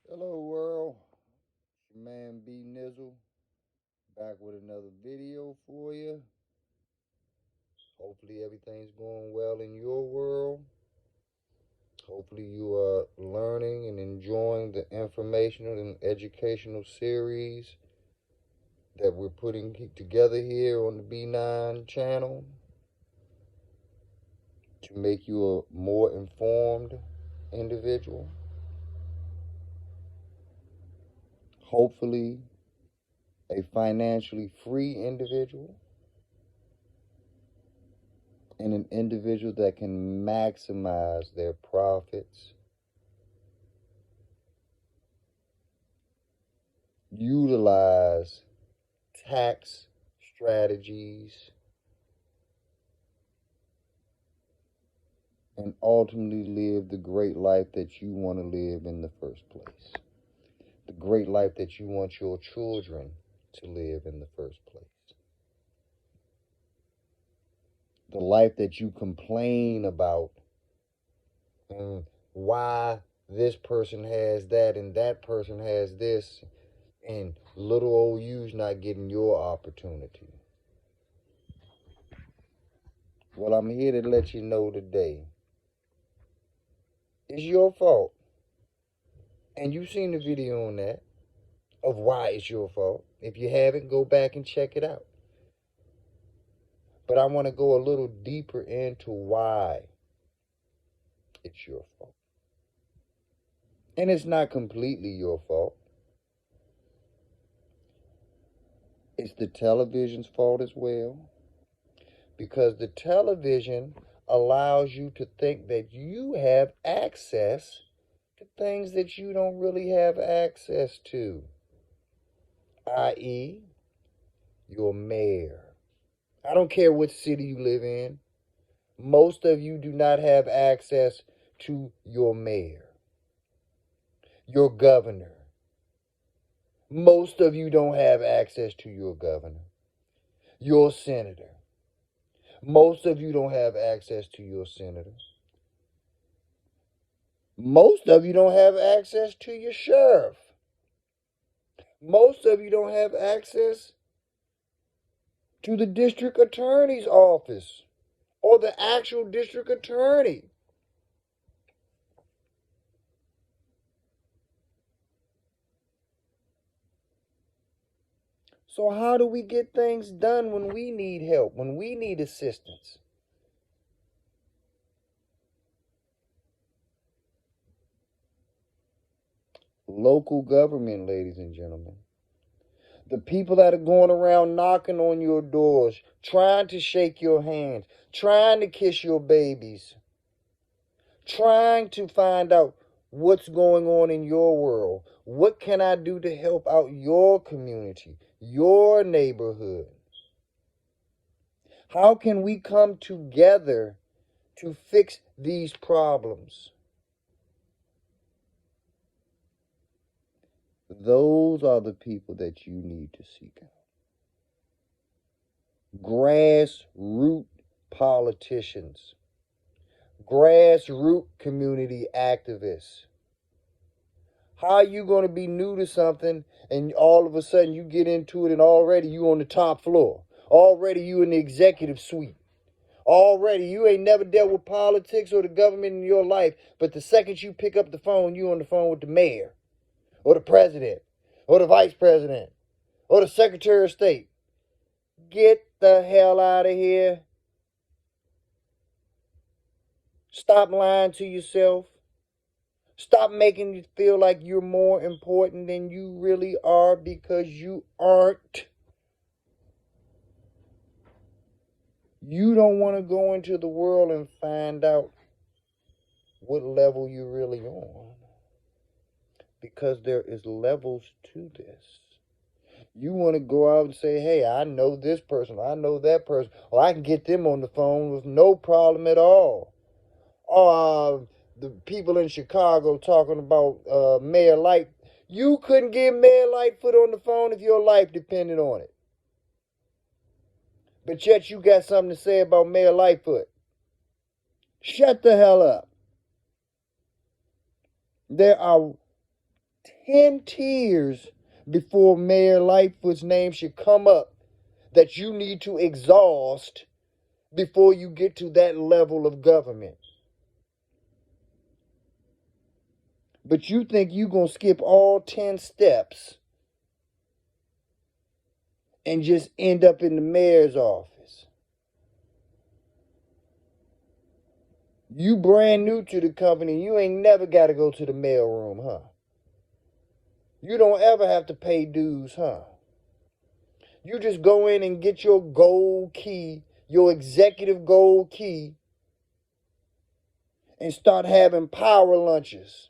Hello world, it's your man B Nizzle, back with another video for you. Hopefully everything's going well in your world. Hopefully you are learning and enjoying the informational and educational series that we're putting together here on the B9 channel to make you a more informed individual. Hopefully a financially free individual. And an individual that can maximize their profits, utilize tax strategies, and ultimately live the great life that you want to live in the first place. The great life that you want your children to live in the first place. The life that you complain about and why this person has that and that person has this, and little old you's not getting your opportunity. Well, I'm here to let you know today. It's your fault. And you've seen the video on that of why it's your fault. If you haven't, go back and check it out. But I want to go a little deeper into why it's your fault. And it's not completely your fault. It's the television's fault as well. Because the television allows you to think that you have access to things that you don't really have access to, i.e., your mayor. I don't care what city you live in. Most of you do not have access to your mayor, your governor. Most of you don't have access to your governor, your senator. Most of you don't have access to your senator. Most of you don't have access to your sheriff. Most of you don't have access to the district attorney's office or the actual district attorney. So how do we get things done when we need help, when we need assistance? Local government, ladies and gentlemen. The people that are going around knocking on your doors, trying to shake your hands, trying to kiss your babies, trying to find out what's going on in your world. What can I do to help out your community, your neighborhood? How can we come together to fix these problems? Those are the people that you need to seek out. Grassroots politicians, grassroots community activists. How are you going to be new to something and all of a sudden you get into it and already you on the top floor? Already you in the executive suite. Already you ain't never dealt with politics or the government in your life, but the second you pick up the phone, you on the phone with the mayor or the president or the vice president or the secretary of state. Get the hell out of here. Stop lying to yourself. Stop making you feel like you're more important than you really are, because you aren't. You don't want to go into the world and find out what level you're really on, because there is levels to this. You want to go out and say, hey, I know this person, I know that person, or I can get them on the phone with no problem at all. The people in Chicago talking about Mayor Light. You couldn't get Mayor Lightfoot on the phone if your life depended on it. But yet you got something to say about Mayor Lightfoot. Shut the hell up. There are 10 tiers before Mayor Lightfoot's name should come up that you need to exhaust before you get to that level of government. But you think you're going to skip all 10 steps and just end up in the mayor's office. You brand new to the company. You ain't never got to go to the mailroom, huh? You don't ever have to pay dues, huh? You just go in and get your gold key, your executive gold key, and start having power lunches.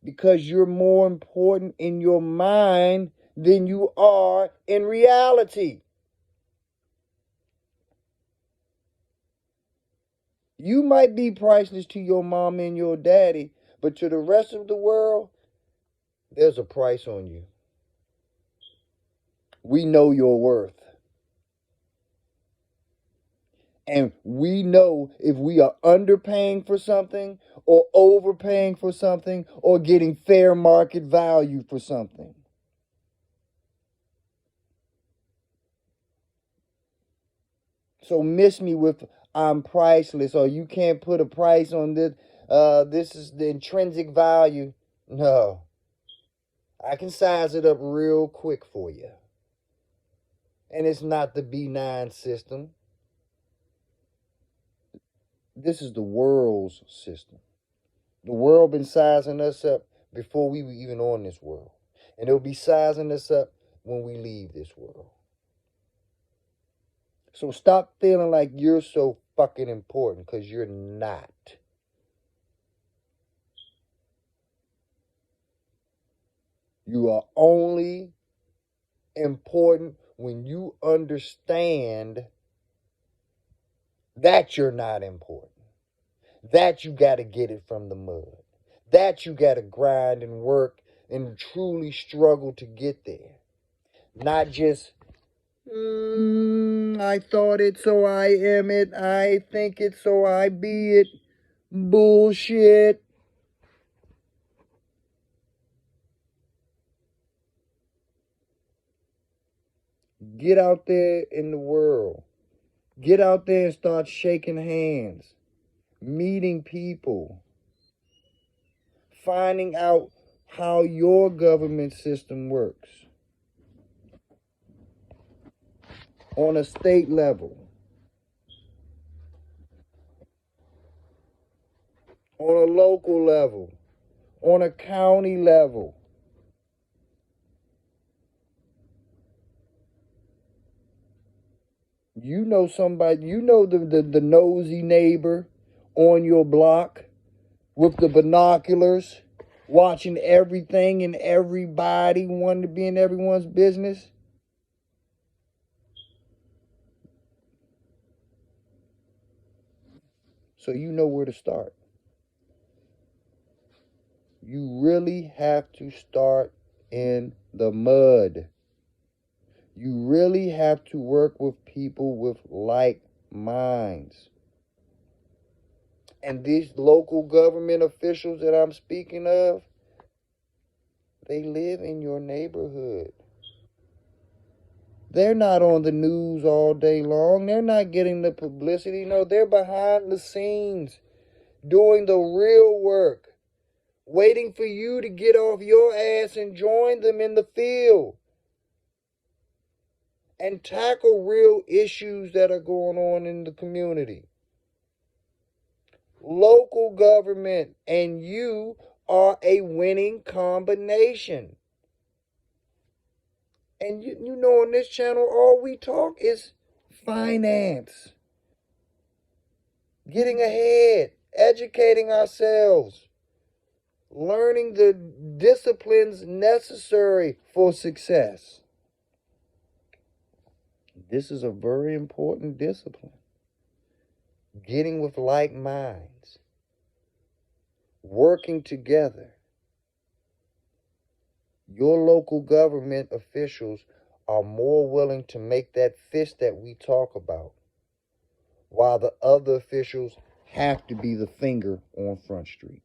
Because you're more important in your mind than you are in reality. You might be priceless to your mom and your daddy, but to the rest of the world, there's a price on you. We know your worth. And we know if we are underpaying for something or overpaying for something or getting fair market value for something. So miss me with I'm priceless or you can't put a price on this. This is the intrinsic value. No. I can size it up real quick for you. And it's not the B9 system. This is the world's system. The world been sizing us up before we were even on this world. And it'll be sizing us up when we leave this world. So stop feeling like you're so fucking important, because you're not. You are only important when you understand that you're not important. That you got to get it from the mud. That you got to grind and work and truly struggle to get there. Not just, I thought it, so I am it. I think it, so I be it. Bullshit. Get out there in the world. Get out there and start shaking hands. Meeting people. Finding out how your government system works. On a state level. On a local level. On a county level. You know somebody, you know the nosy neighbor on your block with the binoculars, watching everything and everybody, wanting to be in everyone's business. So you know where to start. You really have to start in the mud. You really have to work with people with like minds. And these local government officials that I'm speaking of, they live in your neighborhood. They're not on the news all day long. They're not getting the publicity. No, they're behind the scenes doing the real work, waiting for you to get off your ass and join them in the field and tackle real issues that are going on in the community. Local government and you are a winning combination. And you know, on this channel, all we talk is finance. Getting ahead, educating ourselves, learning the disciplines necessary for success. This is a very important discipline. Getting with like minds, working together. Your local government officials are more willing to make that fist that we talk about, while the other officials have to be the finger on Front Street.